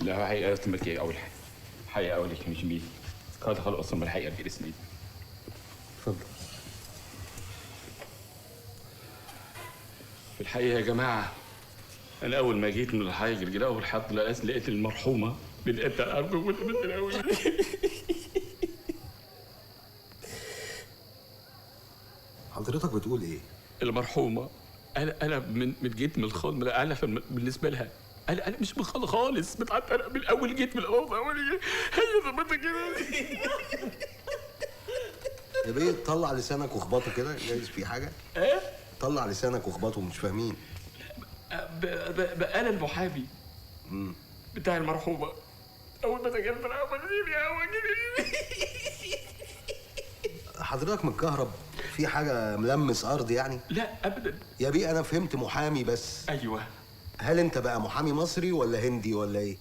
لا حقيقة أصلا أول حاجة حقيقة أول لك مش بيه هذا خلاص أصلا بالحقيقة باسمي. اتفضل. في الحقيقة يا جماعة أنا أول ما جيت من الحاجة كده أول حد لقيت المرحومة بدأت أرجو من الأول. حضرتك بتقول ايه؟ المرحومة أنا من جيت من الخال أنا بالنسبة لها أنا مش من الخال خالص بتاعت أنا من أول جيت من الأوضة هي ظبطت كده. يا بيه طلع لسانك واخبطه كده، جايز في حاجة؟ إيه؟ طلع لسانك واخبطه مش فاهمين. أنا المحامي بتاع المرحومة أول ما تجلت حضرتك متكهرب؟ في حاجة ملمس أرض يعني؟ لا أبدا يا بيه أنا فهمت محامي بس. أيوه. هل أنت بقى محامي مصري ولا هندي ولا إيه؟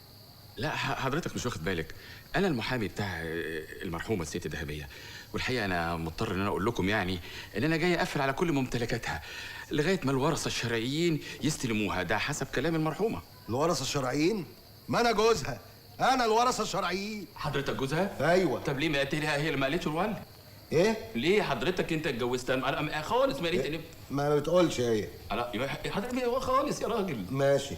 لا حضرتك مش واخد بالك أنا المحامي بتاع المرحومة الست الذهبية، والحقيقة أنا مضطر إن أنا أقول لكم يعني إن أنا جاي أقفل على كل ممتلكاتها لغاية ما الورثة الشرعيين يستلموها، ده حسب كلام المرحومة. الورثة الشرعيين؟ ما أنا جوزها، أنا الورثة الشرعيين. حضرتك جوزها؟ أيوه. طب ليه ما قالتلها هي اللي ما قالتش الولد؟ إيه؟ ليه حضرتك أنت اتجوزتها؟ أنا خالص ما قالت ما بتقولش هي. حضرتك هو خالص يا راجل. ماشي.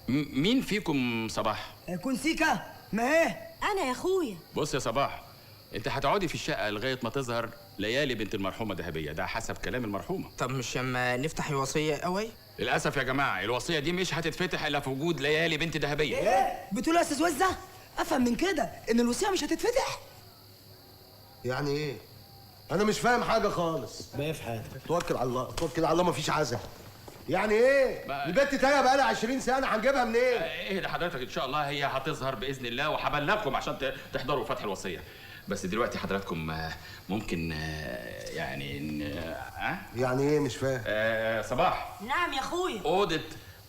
مين فيكم صباح؟ يكون سيكا؟ ما ايه؟ انا يا اخويا. بص يا صباح انت هتقعدي في الشقه لغايه ما تظهر ليالي بنت المرحومه ذهبيه، ده حسب كلام المرحومه. طب مش اما نفتح الوصيه قوي؟ للاسف يا جماعه الوصيه دي مش هتتفتح الا في وجود ليالي بنت ذهبيه. ايه؟ بتقول يا استاذ وزه؟ افهم من كده ان الوصيه مش هتتفتح؟ يعني ايه؟ انا مش فاهم حاجه خالص. ما في حاجه. توكل على الله، توكل على الله، مفيش عزا. يعني ايه؟ البت تايه بقالها 20 سنه، هنجيبها منين؟ ايه ده حضرتك ان شاء الله هي هتظهر باذن الله وهبلغكم عشان تحضروا فتح الوصيه. بس دلوقتي حضراتكم ممكن يعني يعني ايه مش فاهم؟ صباح. نعم يا اخويا.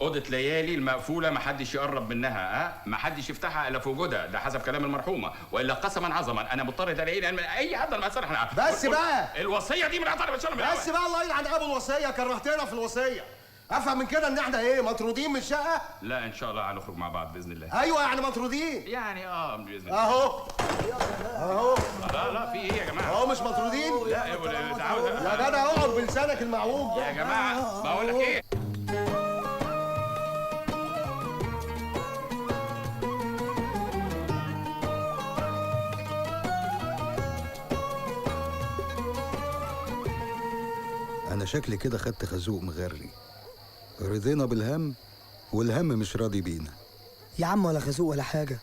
اوضه ليالي المقفوله ما حدش يقرب منها، ما حدش يفتحها الا في وجودها، ده حسب كلام المرحومه، والا قسما عظما انا مضطر الاقي اي حد ما اصرح. بس بقى الوصيه دي من عطار بس بقى الله يلعن ابو الوصيه، كرهتنا في الوصيه. افهم من كده ان احنا ايه مطرودين من الشقه؟ لا ان شاء الله هنخرج مع بعض باذن الله. ايوه يعني مطرودين يعني باذن الله. اهو لا في ايه يا جماعه؟ اهو مش مطرودين؟ لا يا جدع اقعد بلسانك المعوج يا جماعه بقول لك ايه. أنا شكلي كده خدت خازوق مغري، رضينا بالهم والهم مش راضي بينا. يا عم ولا خازوق ولا حاجه،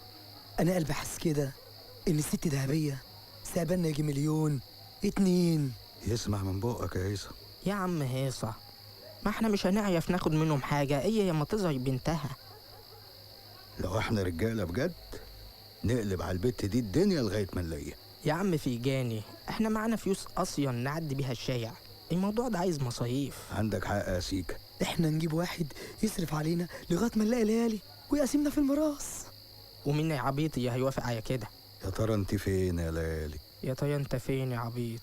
انا قلبي حاسس كده ان الست ذهبيه سابنا يجي 1 2 مليون. يسمع من بقك يا هيصة. يا عم هيصة، ما احنا مش هنعرف ناخد منهم حاجه هي لما تظهر بنتها. لو احنا رجاله بجد نقلب على البت دي الدنيا لغايه ما نلاقيها. يا عم في جاني، احنا معانا فلوس اصلا نعدي بيها الشارع، الموضوع ده عايز مصاريف. عندك حق يا سيكا. احنا نجيب واحد يصرف علينا لغايه ما نلاقي ليالي ويقسمنا في الميراث. ومين يا عبيط يا هيوافق على كده؟ يا ترى انت فين يا ليالي؟ يا ترى انت فين يا عبيط؟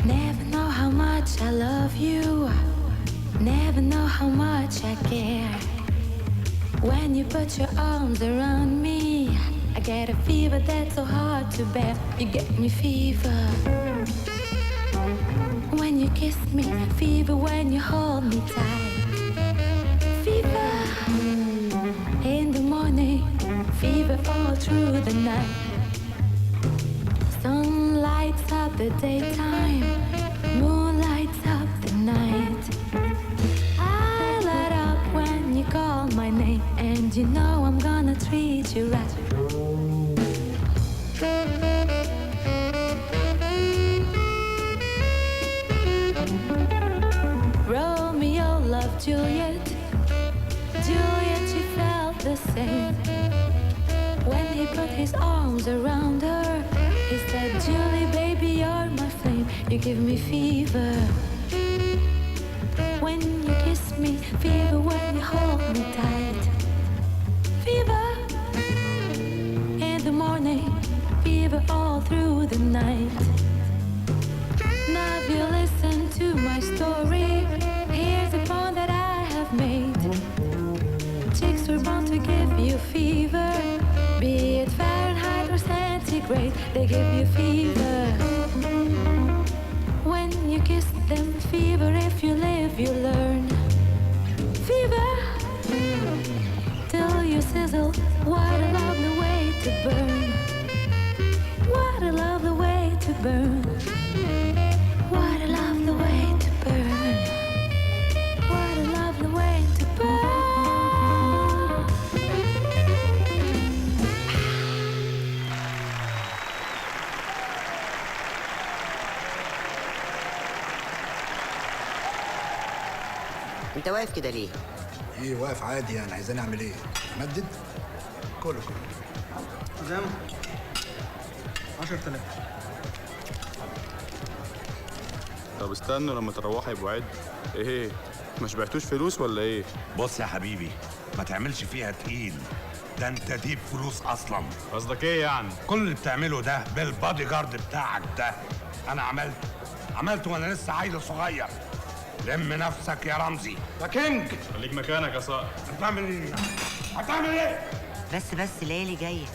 Never know how much I love you. Never know how much I care. When you put your arms around me, I get a fever that's so hard to bear. You get me fever when you kiss me, fever when you hold me tight. Fever in the morning, fever all through the night. Sun lights up the daytime, moon lights up the night. I light up when you call my name, and you know I'm gonna treat you right. Romeo loved Juliet, Juliet she felt the same. When he put his arms around her, he said, Julie, baby, you're my flame. You give me fever when you kiss me, fever when you hold me tight. Fever in the through the night. Now if you listen to my story, here's the point that I have made. Chicks were born to give you fever, be it Fahrenheit or centigrade, they give you fever. When you kiss them, fever, if you live, you learn. Fever, till you sizzle, what a lovely way to burn. What a lovely way to burn. What a lovely way to burn. What a lovely way to burn. انت واقف كده ليه؟ ايه واقف عادي يعني، عايزاني اعمل ايه؟ مدد؟ كله زم 10000. طب استنوا لما تروحوا يبقوا عد. ايه ما شبعتوش فلوس ولا ايه؟ بص يا حبيبي، ما تعملش فيها تقيل، ده انت ديب فلوس اصلا. قصدك ايه يعني؟ كل اللي بتعمله ده بالبادي جارد بتاعك ده انا عملته وانا لسه عيل صغير. لم نفسك يا رمزي يا كينج. خليك مكانك يا صقر. هتعمل ايه؟ هتعمل ايه؟ بس ليالي جايه.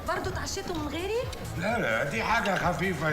برضه اتعشيتوا من غيري؟ لا دي حاجه خفيفه